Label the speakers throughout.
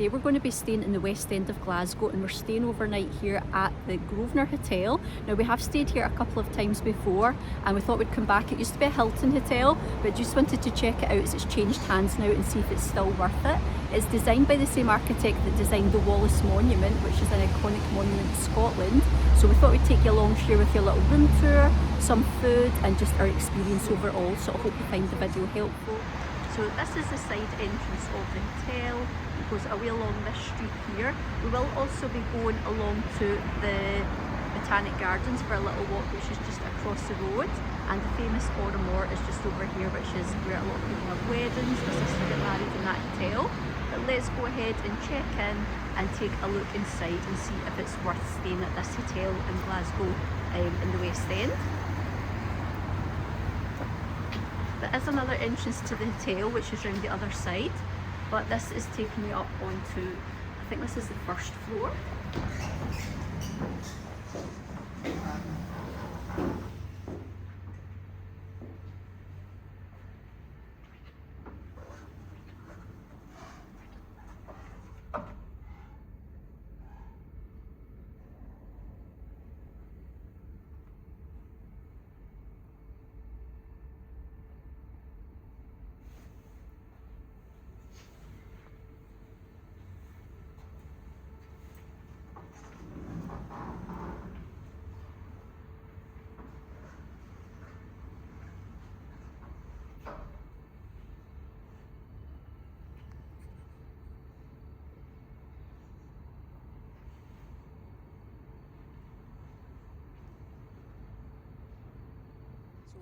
Speaker 1: today we're going to be staying in the west end of Glasgow, and we're staying overnight here at the Grosvenor Hotel. Now, we have stayed here a couple of times before and we thought we'd come back. It used to be a Hilton Hotel, but just wanted to check it out as it's changed hands now and see if it's still worth it. It's designed by the same architect that designed the Wallace Monument, which is an iconic monument in Scotland. So we thought we'd take you along, share with you a little room tour, some food and just our experience overall. So I hope you find the video helpful. So this is the side entrance of the hotel. It goes away along this street here. We will also be going along to the Botanic Gardens for a little walk, which is just across the road. And the famous Autumn is just over here, which is where a lot of people have weddings. My sister got married in that hotel. But let's go ahead and check in and take a look inside and see if it's worth staying at this hotel in Glasgow in the West End. There is another entrance to the hotel which is round the other side, but this is taking me up onto, I think this is the first floor.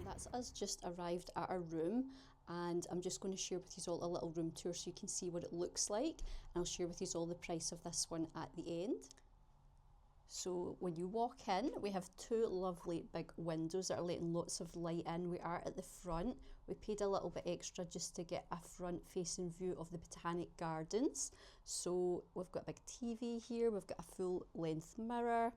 Speaker 1: That's us just arrived at our room, and I'm just going to share with you all a little room tour so you can see what it looks like, and I'll share with you all the price of this one at the end. So when you walk in, we have two lovely big windows that are letting lots of light in. We are at the front. We paid a little bit extra just to get a front facing view of the Botanic Gardens. So we've got a big TV here, we've got a full length mirror.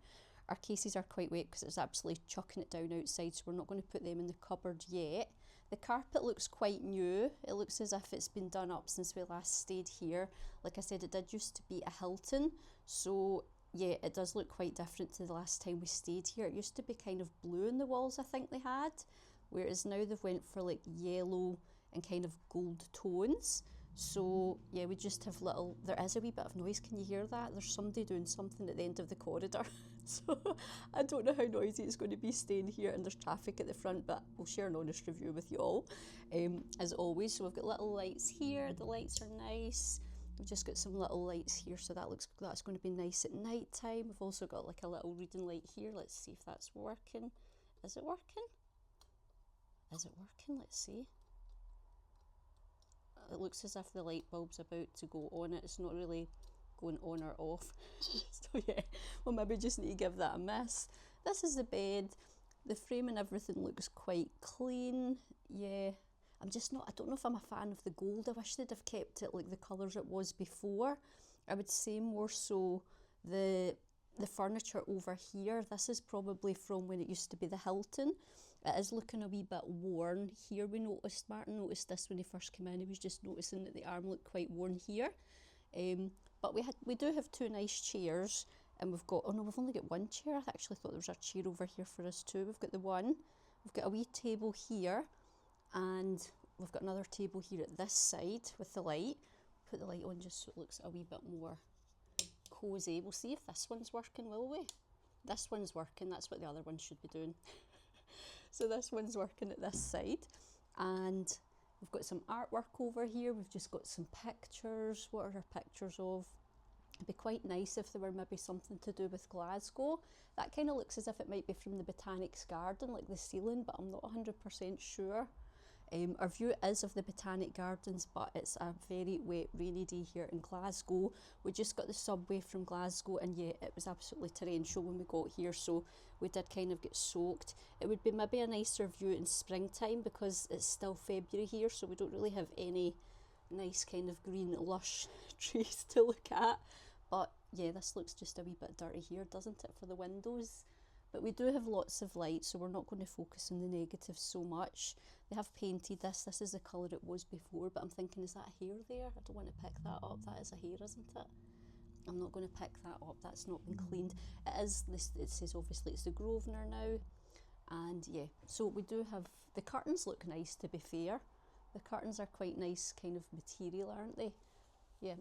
Speaker 1: Our cases are quite wet because it's absolutely chucking it down outside, so we're not going to put them in the cupboard yet. The carpet looks quite new. It looks as if it's been done up since we last stayed here. Like I said, it did used to be a Hilton, so yeah, it does look quite different to the last time we stayed here. It used to be kind of blue in the walls, I think they had, whereas now they've went for like yellow and kind of gold tones. So yeah, we just have little, there is a wee bit of noise, can you hear that? There's somebody doing something at the end of the corridor. So I don't know how noisy it's going to be staying here, and there's traffic at the front, but we'll share an honest review with you all, as always. So we've got little lights here, the lights are nice. We've just got some little lights here, so that's going to be nice at night time. We've also got like a little reading light here. Let's see if that's working. Is it working? Is it working? Let's see. It looks as if the light bulb's about to go on it. It's not really going on or off. So yeah, we'll maybe just need to give that a miss. This is the bed. The frame and everything looks quite clean. Yeah, I don't know if I'm a fan of the gold. I wish they'd have kept it like the colours it was before. I would say more so the furniture over here. This is probably from when it used to be the Hilton. It is looking a wee bit worn here. Martin noticed this when he first came in. He was just noticing that the arm looked quite worn here. But we do have two nice chairs, and we've only got one chair. I actually thought there was a chair over here for us too. We've got the one. We've got a wee table here, and we've got another table here at this side with the light. Put the light on just so it looks a wee bit more cosy. We'll see if this one's working, will we? This one's working. That's what the other one should be doing. So this one's working at this side, and we've got some artwork over here. We've just got some pictures. What are our pictures of? It'd be quite nice if there were maybe something to do with Glasgow. That kind of looks as if it might be from the Botanics Garden, like the ceiling, but I'm not 100% sure. Our view is of the Botanic Gardens, but it's a very wet, rainy day here in Glasgow. We just got the subway from Glasgow, and yeah, it was absolutely torrential when we got here, so we did kind of get soaked. It would be maybe a nicer view in springtime because it's still February here, so we don't really have any nice kind of green, lush trees to look at. But yeah, this looks just a wee bit dirty here, doesn't it, for the windows? But we do have lots of light, so we're not going to focus on the negatives so much. They have painted this. This is the colour it was before, but I'm thinking, is that hair there? I don't want to pick that up. That is a hair, isn't it? I'm not going to pick that up. That's not been cleaned. It is this. It says obviously it's the Grosvenor now, and yeah. So we do have the curtains. Look nice, to be fair. The curtains are quite nice, kind of material, aren't they? Yeah,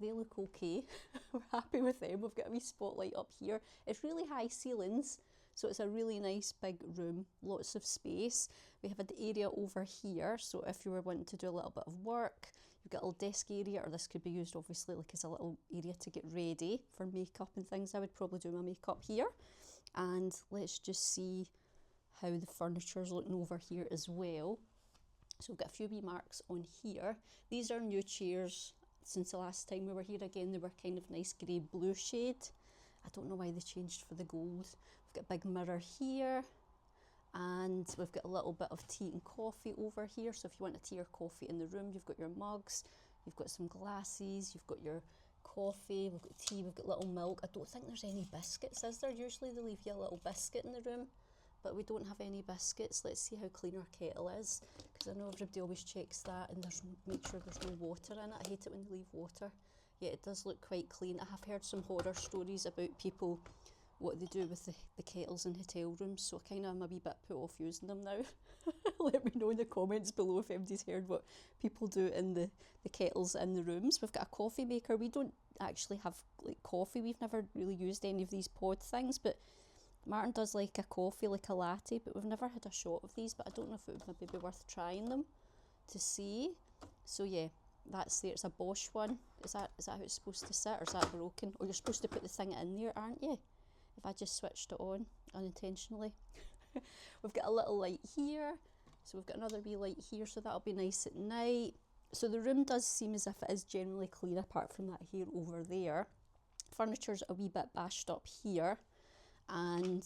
Speaker 1: they look okay. We're happy with them. We've got a wee spotlight up here. It's really high ceilings, so it's a really nice big room, lots of space. We have an area over here, so if you were wanting to do a little bit of work, you've got a little desk area, or this could be used obviously like as a little area to get ready for makeup and things. I would probably do my makeup here. And let's just see how the furniture's looking over here as well. So we've got a few wee marks on here. These are new chairs. Since the last time we were here, again, they were kind of nice grey blue shade. I don't know why they changed for the gold. We've got a big mirror here, and we've got a little bit of tea and coffee over here. So if you want a tea or coffee in the room, you've got your mugs, you've got some glasses, you've got your coffee, we've got tea, we've got little milk. I don't think there's any biscuits, is there? Usually they leave you a little biscuit in the room, but we don't have any biscuits. Let's see how clean our kettle is, because I know everybody always checks that and make sure there's no water in it. I hate it when they leave water. Yeah, it does look quite clean. I have heard some horror stories about people, what they do with the kettles in hotel rooms, so I kind of am a wee bit put off using them now. Let me know in the comments below if anybody's heard what people do in the kettles in the rooms. We've got a coffee maker. We don't actually have like coffee. We've never really used any of these pod things, but Martin does like a coffee, like a latte, but we've never had a shot of these, but I don't know if it would maybe be worth trying them to see. So yeah, that's there. It's a Bosch one. Is that how it's supposed to sit, or is that broken? Or you're supposed to put the thing in there, aren't you? If I just switched it on unintentionally. We've got a little light here. So we've got another wee light here, so that'll be nice at night. So the room does seem as if it is generally clean, apart from that hair over there. Furniture's a wee bit bashed up here. And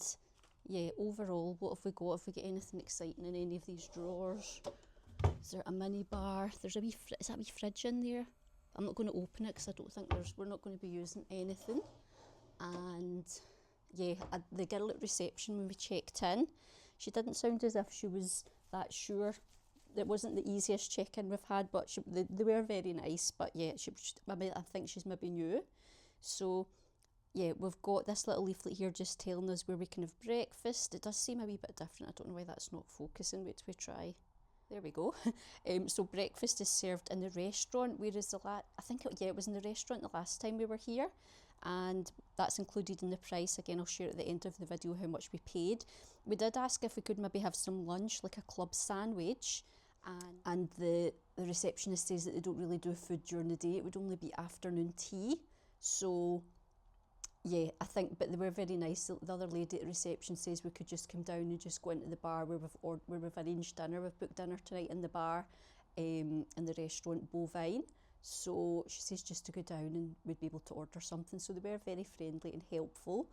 Speaker 1: yeah, overall, what have we got? Have we got anything exciting in any of these drawers? Is there a mini bar? There's a wee is that a wee fridge in there? I'm not going to open it because I don't think we're not going to be using anything. And yeah, the girl at reception, when we checked in, she didn't sound as if she was that sure. It wasn't the easiest check-in we've had, but they were very nice. But yeah, I think she's maybe new. So yeah, we've got this little leaflet here just telling us where we can have breakfast. It does seem a wee bit different. I don't know why that's not focusing. Wait till we try. There we go. So breakfast is served in the restaurant, whereas I think it was in the restaurant the last time we were here, and that's included in the price. Again, I'll share at the end of the video how much we paid. We did ask if we could maybe have some lunch, like a club sandwich, and the receptionist says that they don't really do food during the day. It would only be afternoon tea. So yeah, I think, but they were very nice. The other lady at the reception says we could just come down and just go into the bar where we've arranged dinner. We've booked dinner tonight in the bar, in the restaurant BoVine. So she says just to go down and we'd be able to order something. So they were very friendly and helpful.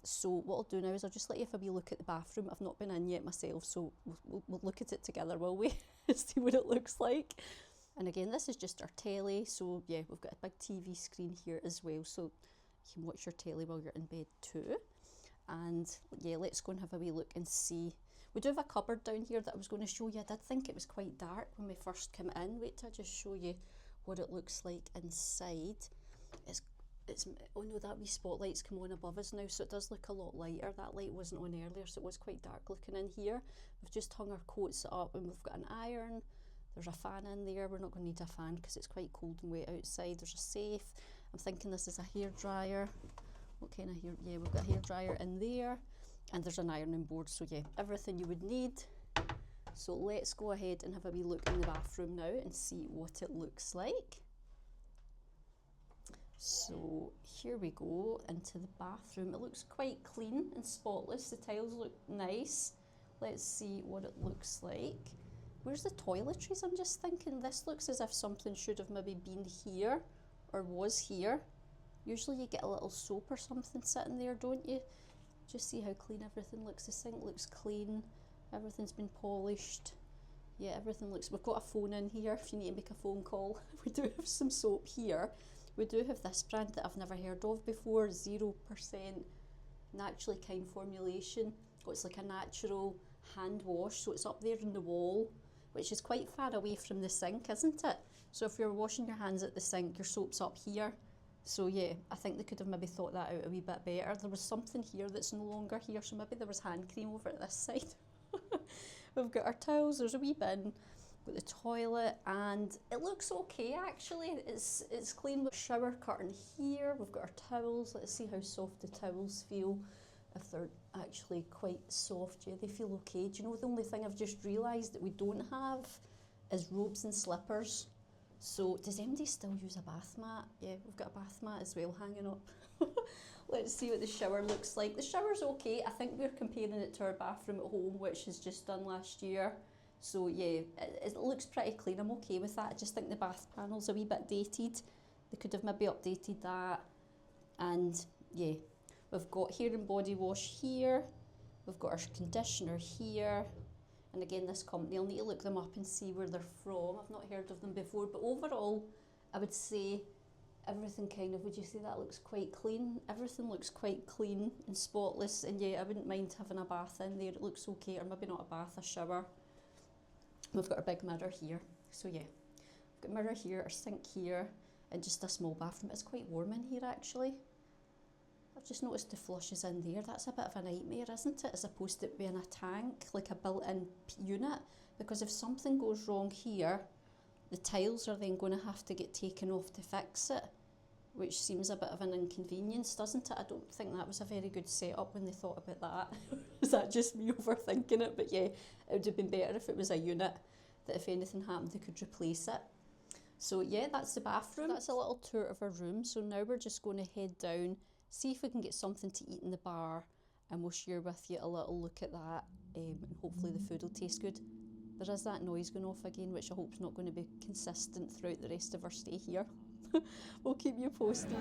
Speaker 1: So what I'll do now is I'll just let you have a wee look at the bathroom. I've not been in yet myself, so we'll look at it together, will we? See what it looks like. And again, this is just our telly. So yeah, we've got a big TV screen here as well. So you can watch your telly while you're in bed too. And yeah, let's go and have a wee look and see. We do have a cupboard down here that I was going to show you. I did think it was quite dark when we first came in. Wait till I just show you what it looks like inside. Oh no, that wee spotlight's come on above us now, so it does look a lot lighter. That light wasn't on earlier, so it was quite dark looking in here. We've just hung our coats up, and we've got an iron. There's a fan in there. We're not going to need a fan because it's quite cold and wet outside. There's a safe. I'm thinking this is a hairdryer. What kind of hair? Yeah, we've got a hairdryer in there, and there's an ironing board. So yeah, everything you would need. So let's go ahead and have a wee look in the bathroom now and see what it looks like. So here we go into the bathroom. It looks quite clean and spotless. The tiles look nice. Let's see what it looks like. Where's the toiletries? I'm just thinking this looks as if something should have maybe been here or was here. Usually you get a little soap or something sitting there, don't you? Just see how clean everything looks. The sink looks clean. Everything's been polished. Yeah, everything looks... We've got a phone in here if you need to make a phone call. We do have some soap here. We do have this brand that I've never heard of before, 0% naturally kind formulation. Oh, it's like a natural hand wash, so it's up there in the wall, which is quite far away from the sink, isn't it? So if you're washing your hands at the sink, your soap's up here. So yeah, I think they could have maybe thought that out a wee bit better. There was something here that's no longer here, so maybe there was hand cream over at this side. We've got our towels, there's a wee bin, got the toilet, and it looks okay actually. It's clean with shower curtain here. We've got our towels. Let's see how soft the towels feel. If they're actually quite soft, yeah, they feel okay. Do you know the only thing I've just realised that we don't have is robes and slippers. So does anybody still use a bath mat? Yeah, we've got a bath mat as well hanging up. Let's see what the shower looks like. The shower's okay. I think we're comparing it to our bathroom at home, which was just done last year. So yeah, it looks pretty clean. I'm okay with that. I just think the bath panel's a wee bit dated. They could have maybe updated that. And yeah, we've got hair and body wash here. We've got our conditioner here. And again, this company, I'll need to look them up and see where they're from. I've not heard of them before, but overall, I would say everything kind of, would you say that looks quite clean? Everything looks quite clean and spotless, and yeah, I wouldn't mind having a bath in there. It looks okay, or maybe not a bath, a shower. We've got our big mirror here, so yeah. We've got a mirror here, our sink here, and just a small bathroom. It's quite warm in here actually. I've just noticed the flush is in there. That's a bit of a nightmare, isn't it? As opposed to it being a tank, like a built-in unit. Because if something goes wrong here, the tiles are then going to have to get taken off to fix it, which seems a bit of an inconvenience, doesn't it? I don't think that was a very good setup when they thought about that. Is that just me overthinking it? But yeah, it would have been better if it was a unit, that if anything happened, they could replace it. So yeah, that's the bathroom. That's a little tour of our room. So now we're just going to head down, see if we can get something to eat in the bar, and we'll share with you a little look at that, and hopefully the food will taste good. There is that noise going off again, which I hope is not going to be consistent throughout the rest of our stay here. We'll keep you posted.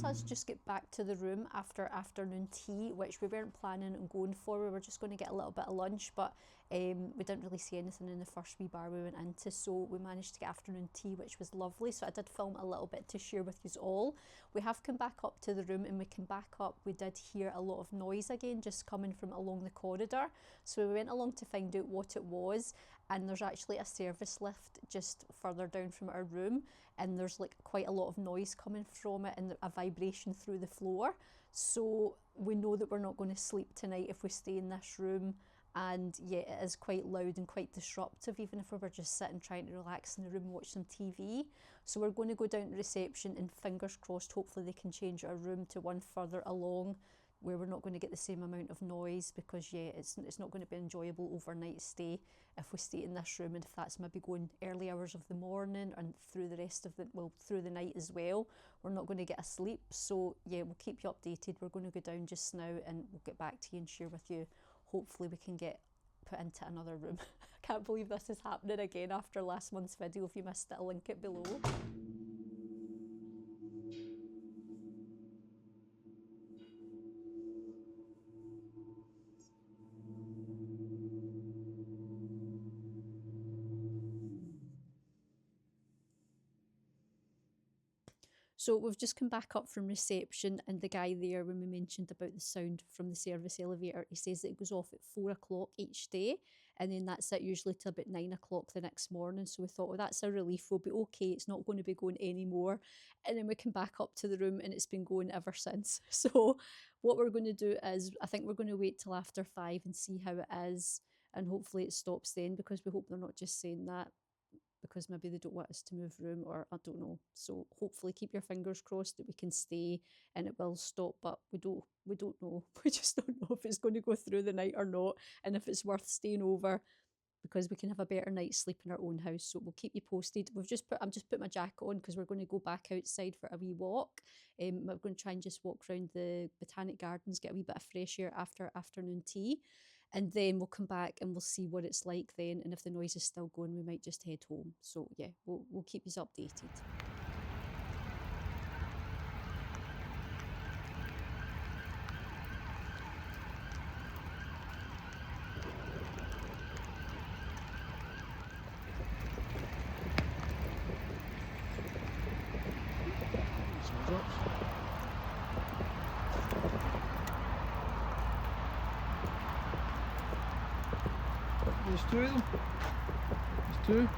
Speaker 1: Us just get back to the room after afternoon tea, which we weren't planning on going for. We were just going to get a little bit of lunch, but we didn't really see anything in the first wee bar we went into, so we managed to get afternoon tea, which was lovely. So I did film a little bit to share with you all. We have come back up to the room, and we came back up, we did hear a lot of noise again just coming from along the corridor, so we went along to find out what it was. And there's actually a service lift just further down from our room, and there's like quite a lot of noise coming from it and a vibration through the floor. So we know that we're not going to sleep tonight if we stay in this room, and yeah, it is quite loud and quite disruptive, even if we were just sitting trying to relax in the room and watch some TV. So we're going to go down to reception, and fingers crossed, hopefully they can change our room to one further along where we're not going to get the same amount of noise, because yeah, it's not going to be an enjoyable overnight stay if we stay in this room, and if that's maybe going early hours of the morning and through the rest of the, well, through the night as well, we're not going to get a sleep. So yeah, we'll keep you updated. We're going to go down just now, and we'll get back to you and share with you. Hopefully we can get put into another room. I can't believe this is happening again after last month's video. If you missed it, I'll link it below. So we've just come back up from reception, and the guy there, when we mentioned about the sound from the service elevator, he says that it goes off at 4 o'clock each day, and then that's it usually till about 9 o'clock the next morning. So we thought, well, that's a relief, we'll be okay, it's not going to be going anymore. And then we come back up to the room, and it's been going ever since. So what we're going to do is, I think we're going to wait till after 5 and see how it is, and hopefully it stops then, because we hope they're not just saying that because maybe they don't want us to move room, or I don't know. So hopefully keep your fingers crossed that we can stay and it will stop, but we don't know. We just don't know if it's going to go through the night or not, and if it's worth staying over, because we can have a better night's sleep in our own house. So we'll keep you posted. I'm just put my jacket on because we're going to go back outside for a wee walk. We're going to try and just walk around the Botanic Gardens, get a wee bit of fresh air after afternoon tea. And then we'll come back and we'll see what it's like then. And if the noise is still going, we might just head home. So yeah, we'll keep you updated.
Speaker 2: There's two of them. There's two.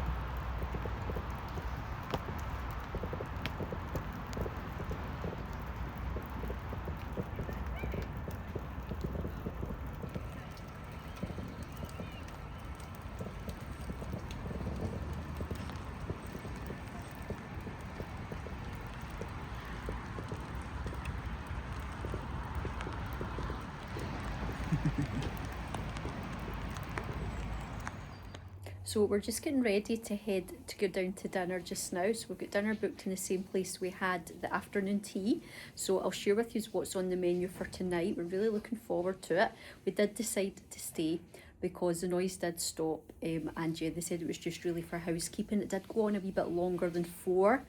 Speaker 1: So we're just getting ready to head to go down to dinner just now. So we've got dinner booked in the same place we had the afternoon tea. So I'll share with you what's on the menu for tonight. We're really looking forward to it. We did decide to stay because the noise did stop, and yeah, they said it was just really for housekeeping. It did go on a wee bit longer than 4,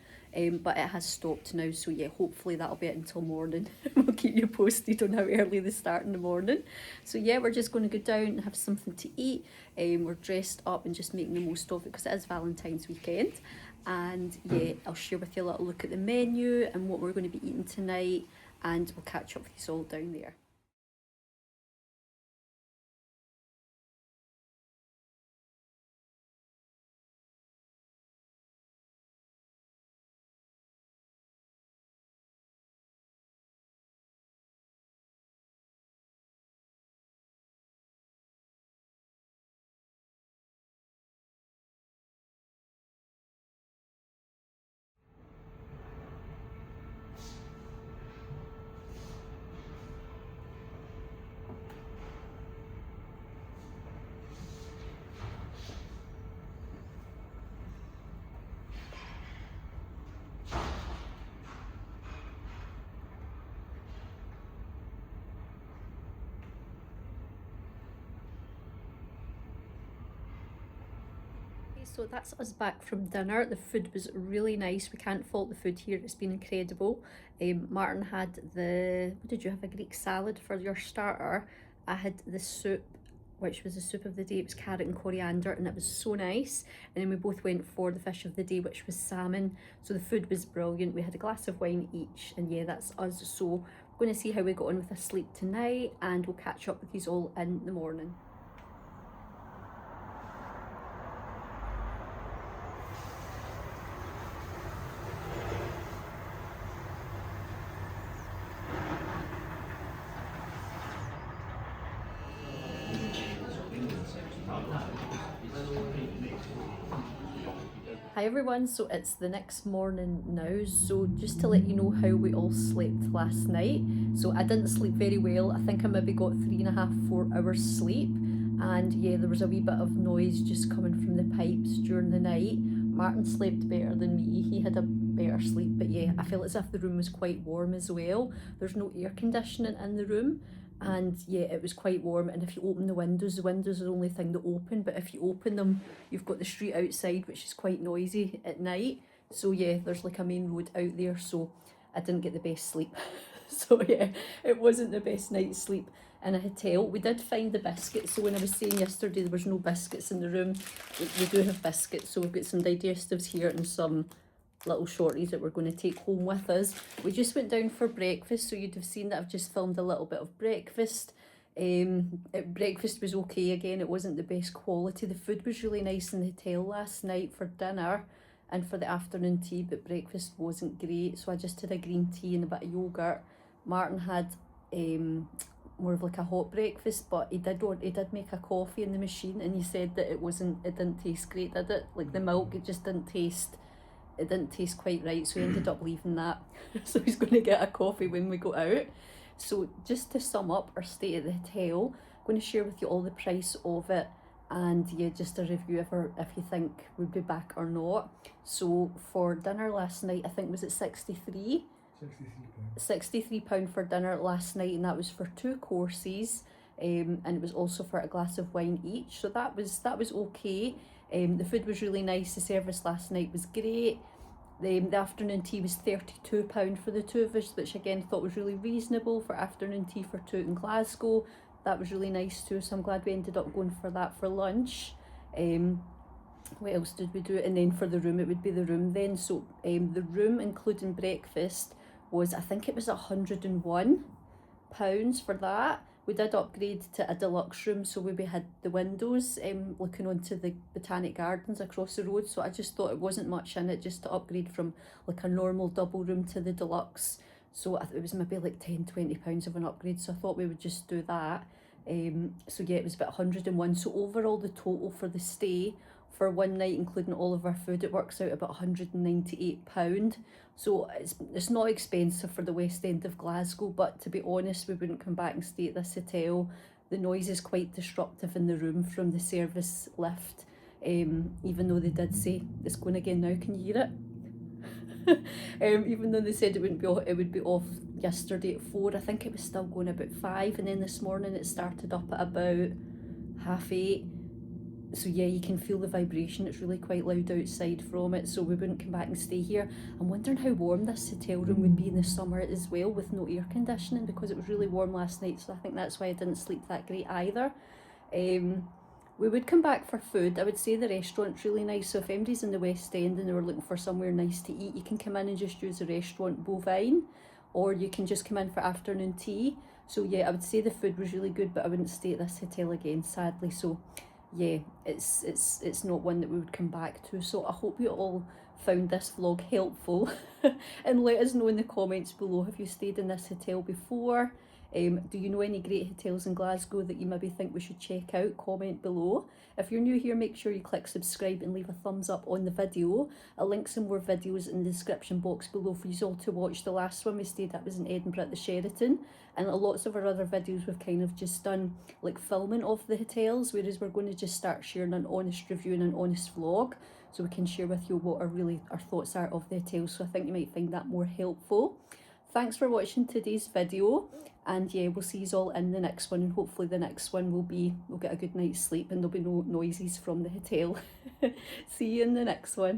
Speaker 1: but it has stopped now. So yeah, hopefully that'll be it until morning. We'll keep you posted on how early they start in the morning. So yeah, we're just going to go down and have something to eat. We're dressed up and just making the most of it because it is Valentine's weekend. And yeah, I'll share with you a little look at the menu and what we're going to be eating tonight, and we'll catch up with you all down there. So that's us back from dinner. The food was really nice. We can't fault the food here. It's been incredible. Martin had what did you have? A Greek salad for your starter. I had the soup, which was the soup of the day. It was carrot and coriander, and it was so nice. And then we both went for the fish of the day, which was salmon. So the food was brilliant. We had a glass of wine each, and yeah, that's us. So we're going to see how we got on with our sleep tonight, and we'll catch up with you all in the morning. Hi everyone, so it's the next morning now. So just to let you know how we all slept last night. So I didn't sleep very well. I think I maybe got 3.5, 4 hours sleep. And yeah, there was a wee bit of noise just coming from the pipes during the night. Martin slept better than me. He had a better sleep, but yeah, I felt as if the room was quite warm as well. There's no air conditioning in the room. And yeah, it was quite warm, and if you open the windows are the only thing that open, but if you open them, you've got the street outside, which is quite noisy at night. So yeah, there's like a main road out there, so I didn't get the best sleep. So yeah, it wasn't the best night's sleep in a hotel. We did find the biscuits, so when I was saying yesterday there was no biscuits in the room, we do have biscuits. So we've got some digestives here and some little shorties that we're going to take home with us. We just went down for breakfast, so you'd have seen that I've just filmed a little bit of breakfast. Breakfast was okay again. It wasn't the best quality. The food was really nice in the hotel last night for dinner and for the afternoon tea, but breakfast wasn't great. So I just had a green tea and a bit of yogurt. Martin had more of like a hot breakfast, but he did make a coffee in the machine, and he said that it didn't taste great, did it? Like the milk, it didn't taste quite right, so he ended up leaving that. So he's going to get a coffee when we go out. So just to sum up our stay at the hotel, I'm going to share with you all the price of it, and yeah, just a review if you think we'd be back or not. So for dinner last night, I think was it 63? £63 for dinner last night, and that was for 2 courses, and it was also for a glass of wine each, so that was okay. The food was really nice, the service last night was great. The afternoon tea was £32 for the two of us, which again thought was really reasonable for afternoon tea for two in Glasgow. That was really nice too, so I'm glad we ended up going for that for lunch. What else did we do? And then for the room, it would be the room then. So the room including breakfast was, I think it was £101 for that. We did upgrade to a deluxe room, so we had the windows looking onto the Botanic Gardens across the road, so I just thought it wasn't much in it just to upgrade from like a normal double room to the deluxe. So it was maybe like £10-20 of an upgrade, so I thought we would just do that. So yeah, it was about 101. So overall the total for the stay for one night, including all of our food, it works out about £198. So it's not expensive for the West End of Glasgow, but to be honest, we wouldn't come back and stay at this hotel. The noise is quite disruptive in the room from the service lift, even though they did say it's going again now. Can you hear it? Even though they said it would be off yesterday at 4, I think it was still going about 5, and then this morning it started up at about 8:30. So yeah, you can feel the vibration, it's really quite loud outside from it, so we wouldn't come back and stay here. I'm wondering how warm this hotel room would be in the summer as well with no air conditioning, because it was really warm last night, so I think that's why I didn't sleep that great either. We would come back for food. I would say the restaurant's really nice, so if anybody's in the West End and they were looking for somewhere nice to eat, you can come in and just use the restaurant BoVine, or you can just come in for afternoon tea. So yeah, I would say the food was really good, but I wouldn't stay at this hotel again, sadly. So yeah, it's not one that we would come back to. So I hope you all found this vlog helpful and let us know in the comments below, have you stayed in this hotel before? Do you know any great hotels in Glasgow that you maybe think we should check out? Comment below. If you're new here, make sure you click subscribe and leave a thumbs up on the video. I'll link some more videos in the description box below for you all to watch. The last one we stayed at was in Edinburgh at the Sheraton, and lots of our other videos we've kind of just done like filming of the hotels, whereas we're going to just start sharing an honest review and an honest vlog, so we can share with you what our thoughts are of the hotels. So I think you might find that more helpful. Thanks for watching today's video, and yeah, we'll see you all in the next one, and hopefully the next one we'll get a good night's sleep and there'll be no noises from the hotel. See you in the next one.